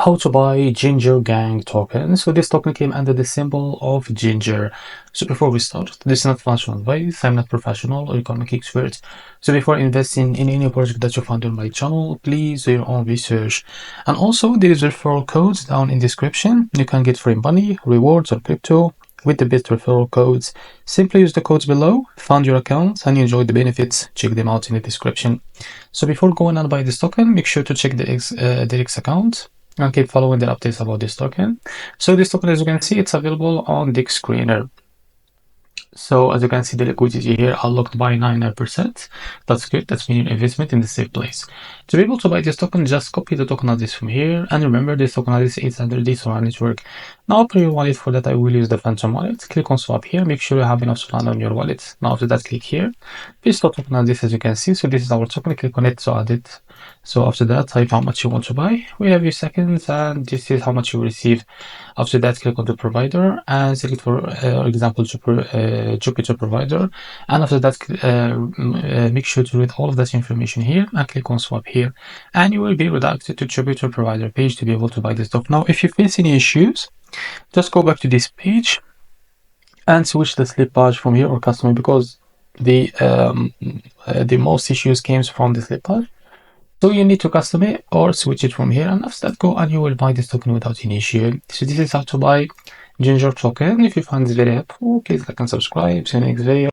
how to buy Ginger Gang token. So this token came under the symbol of Ginger. So before we start, this is not financial advice. I'm not professional or economic expert. So before investing in any project that you find on my channel, please do your own research. And also there is referral codes down in description. You can get free money, rewards, or crypto with the best referral codes. Simply use the codes below, fund your account, and enjoy the benefits. Check them out in the description. So before going on buy this token, make sure to check the X account and keep following the updates about this token. So this token, as you can see, it's available on the screener. So as you can see, the liquidity here unlocked by 99%. That's good. That's meaning investment in the safe place. To be able to buy this token, just copy the token address from here. And remember, this token address is under the Solana network. Now open your wallet. For that, I will use the Phantom wallet. Click on swap here. Make sure you have enough Solana on your wallet. Now after that, click here. Paste the token address, as you can see. So this is our token. Click on it to add it. So after that, type how much you want to buy. We have your seconds, and this is how much you receive. After that, click on the provider and select, for example, Jupiter provider. And after that, make sure to read all of that information here and click on swap here. And you will be redirected to Jupiter provider page to be able to buy this stock. Now, if you face any issues, just go back to this page and switch the slippage from here or custom, because the most issues came from the slippage. So you need to custom it or switch it from here, and after that, go and you will buy this token without any issue. So this is how to buy Ginger token. If you find this very helpful, please like and subscribe. See you next video.